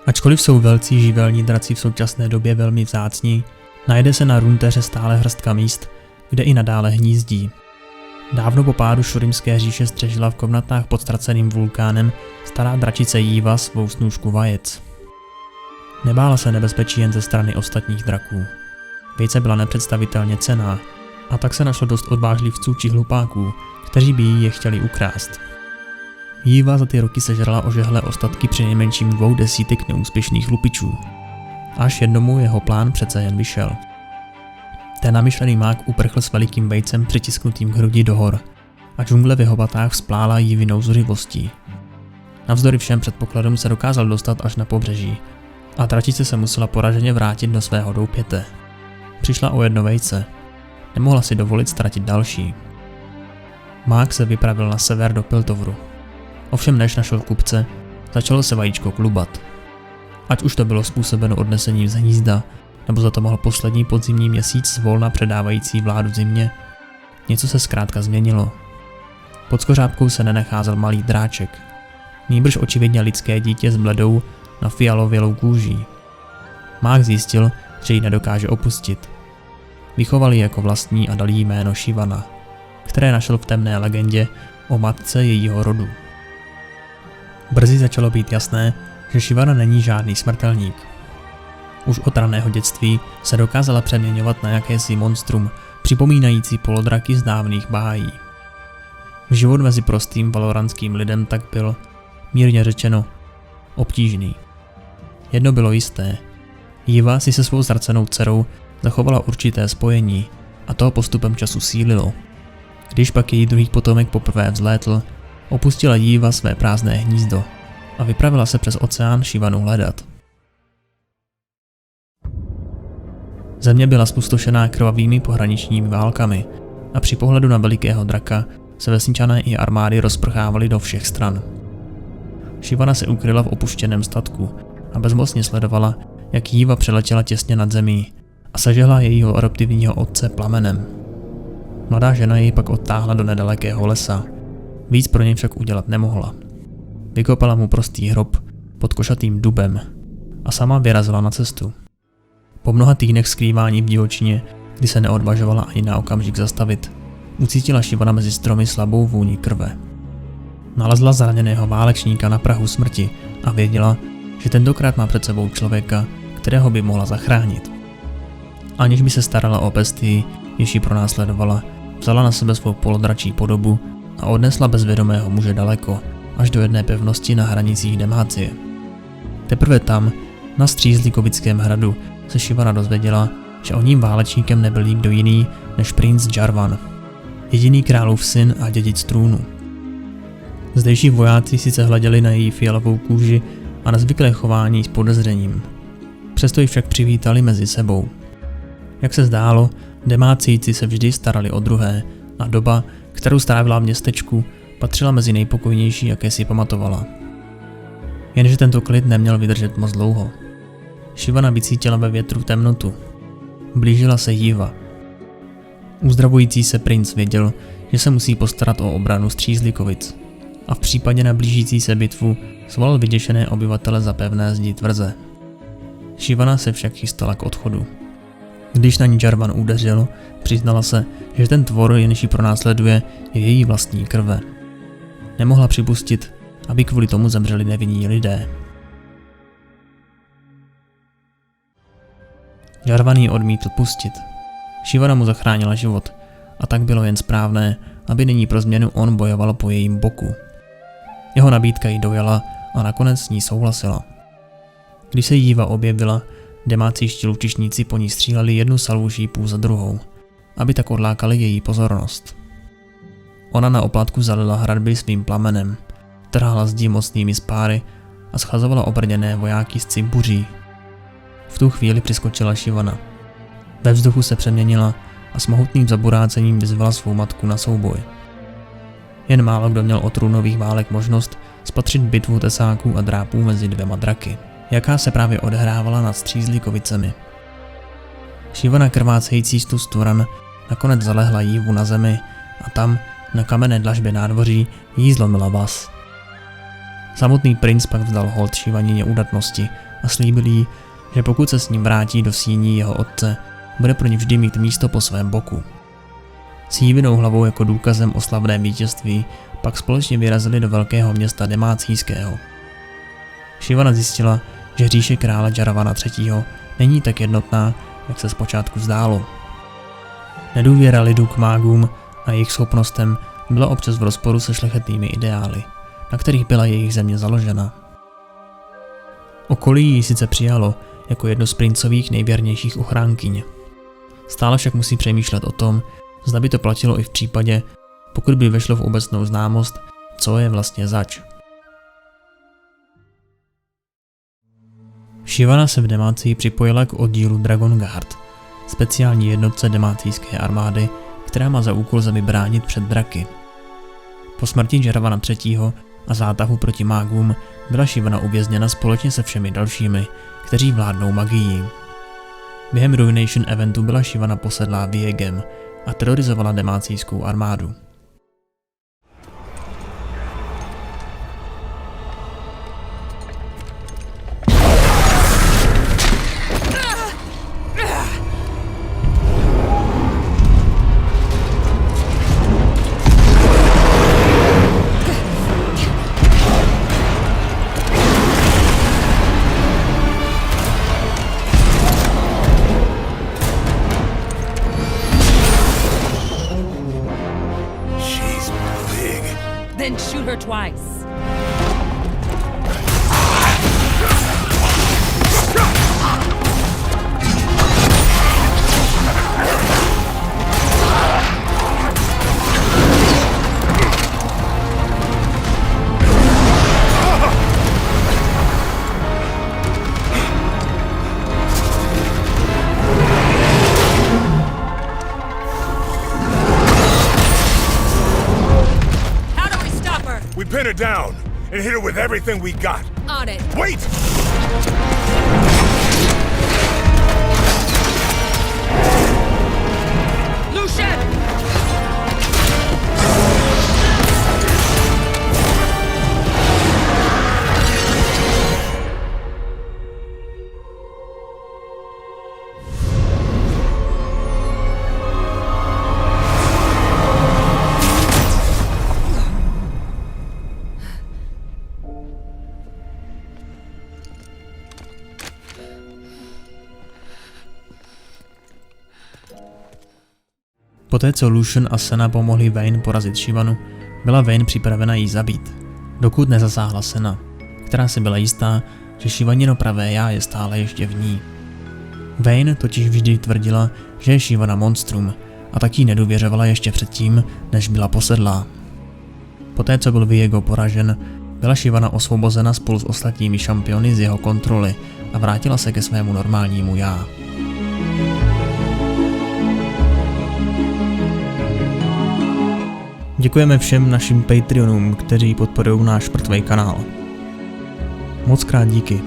Ačkoliv jsou velcí živelní draci v současné době velmi vzácní, najde se na Runeterře stále hrstka míst, kde i nadále hnízdí. Dávno po pádu Šurimské říše střežila v komnatách pod ztraceným vulkánem stará dračice Jíva svou snůšku vajec. Nebála se nebezpečí jen ze strany ostatních draků. Vejce byla nepředstavitelně cenná, a tak se našlo dost odvážlivců či hlupáků, kteří by jí je chtěli ukrást. Jíva za ty roky sežrala ožehlé ostatky přinejmenším 2 desítek neúspěšných lupičů. Až jednomu jeho plán přece jen vyšel. Ten namyšlený mák uprchl s velikým vejcem přitisknutým k hrudi do hor a džungle v jeho batách vzplála Jívinou zuřivostí. Navzdory všem předpokladům se dokázal dostat až na pobřeží a dračice se musela poraženě vrátit do svého doupěte. Přišla o jedno vejce. Nemohla si dovolit ztratit další. Mák se vypravil na sever do Piltovru. Ovšem než našel kupce, začalo se vajíčko klubat. Ať už to bylo způsobeno odnesením z hnízda, nebo za to mohl poslední podzimní měsíc zvolna předávající vládu zimě, něco se zkrátka změnilo. Pod skořápkou se nenacházel malý dráček. Nýbrž očividně lidské dítě s bledou na fialovělou kůží. Mák zjistil, že ji nedokáže opustit. Vychoval ji jako vlastní a dal jí jméno Shyvana, které našel v temné legendě o matce jejího rodu. Brzy začalo být jasné, že Shyvana není žádný smrtelník. Už od raného dětství se dokázala přeměňovat na jakési monstrum, připomínající polodraky z dávných bájí. Život mezi prostým valorantským lidem tak byl, mírně řečeno, obtížný. Jedno bylo jisté. Jíva si se svou ztracenou dcerou zachovala určité spojení a to postupem času sílilo. Když pak její druhý potomek poprvé vzlétl, opustila Jíva své prázdné hnízdo a vypravila se přes oceán Shyvanu hledat. Země byla zpustošená krvavými pohraničními válkami a při pohledu na velikého draka se vesničané i armády rozprchávaly do všech stran. Shyvana se ukryla v opuštěném statku a bezmocně sledovala, jak Jíva přeletěla těsně nad zemí a sežehla jejího adoptivního otce plamenem. Mladá žena jej pak odtáhla do nedalekého lesa. Víc pro něj však udělat nemohla. Vykopala mu prostý hrob pod košatým dubem a sama vyrazila na cestu. Po mnoha týdnech skrývání v divočině, kdy se neodvažovala ani na okamžik zastavit, ucítila Shyvana mezi stromy slabou vůni krve. Nalezla zraněného válečníka na prahu smrti a věděla, že tentokrát má před sebou člověka, kterého by mohla zachránit. Aniž by se starala o bestii, jež ji pronásledovala, vzala na sebe svou polodračí podobu a odnesla bezvědomého muže daleko, až do jedné pevnosti na hranicích Demácie. Teprve tam, na Střízlíkovickém hradu, se Shyvana dozvěděla, že oním válečníkem nebyl nikdo jiný než princ Jarvan, jediný králův syn a dědic trůnu. Zdejší vojáci sice hleděli na její fialovou kůži a nezvyklé chování s podezřením. Přesto ji však přivítali mezi sebou. Jak se zdálo, Demácijci se vždy starali o druhé a doba, kterou strávila v městečku, patřila mezi nejpokojnější, jaké si pamatovala. Jenže tento klid neměl vydržet moc dlouho. Shyvana vycítila ve větru temnotu. Blížila se Jíva. Uzdravující se princ věděl, že se musí postarat o obranu Střízlíkovic a v případě na blížící se bitvu svolal vyděšené obyvatele za pevné zdi tvrze. Shyvana se však chystala k odchodu. Když na ní Jarvan udeřil, přiznala se, že ten tvor, jenž ji pronásleduje, je její vlastní krve. Nemohla připustit, aby kvůli tomu zemřeli nevinní lidé. Jarvan ji odmítl pustit. Shyvana mu zachránila život a tak bylo jen správné, aby nyní pro změnu on bojoval po jejím boku. Jeho nabídka jí dojala a nakonec s ní souhlasila. Když se Jíva objevila, demácijští lučišníci po ní stříleli jednu salvu šípů za druhou, aby tak odlákali její pozornost. Ona na oplátku zalila hradby svým plamenem, trhala zdi mocnými spáry a schazovala obrněné vojáky z cimbuří. V tu chvíli přiskočila Shyvana. Ve vzduchu se přeměnila a s mohutným zaburácením vyzvala svou matku na souboj. Jen málo kdo měl od trůnových válek možnost spatřit bitvu tesáků a drápů mezi dvěma draky, jaká se právě odehrávala nad Střízlíkovicemi. Shyvana krvácející z stvoran nakonec zalehla Jívu na zemi a tam, na kamenné dlažbě nádvoří, jí zlomila vaz. Samotný princ pak vzdal hold Shyvanině údatnosti a slíbil jí, že pokud se s ním vrátí do síní jeho otce, bude pro ně vždy mít místo po svém boku. S jívinou hlavou jako důkazem o slavném vítězství pak společně vyrazili do velkého města Demacijského. Šivana zjistila, že říše krále Jaravana III. Není tak jednotná, jak se zpočátku zdálo. Nedůvěra lidu k mágům a jejich schopnostem byla občas v rozporu se šlechetnými ideály, na kterých byla jejich země založena. Okolí ji sice přijalo jako jedno z princových nejvěrnějších ochránkyň. Stále však musí přemýšlet o tom, zda by to platilo i v případě, pokud by vešlo v obecnou známost, co je vlastně zač. Šivana se v Demacii připojila k oddílu Dragon Guard, speciální jednotce demacijské armády, která má za úkol zemi bránit před draky. Po smrti Jaravana III. A zátahu proti mágům byla Šivana uvězněna společně se všemi dalšími, kteří vládnou magii. Během Ruination eventu byla Šivana posedlá Viegem a terorizovala demacijskou armádu. Then shoot her twice. We pin her down and hit her with everything we got. On it. Wait! Lucian! Poté co Lucian a Senna pomohli Vayne porazit Šivanu, byla Vayne připravena jí zabít, dokud nezasáhla Senna, která si byla jistá, že Šivanino pravé já je stále ještě v ní. Vayne totiž vždy tvrdila, že je Šivana monstrum a tak jí nedůvěřovala ještě předtím, než byla posedlá. Poté co byl Viego poražen, byla Šivana osvobozena spolu s ostatními šampiony z jeho kontroly a vrátila se ke svému normálnímu já. Děkujeme všem našim Patreonům, kteří podporují náš mrtvej kanál. Mockrát díky.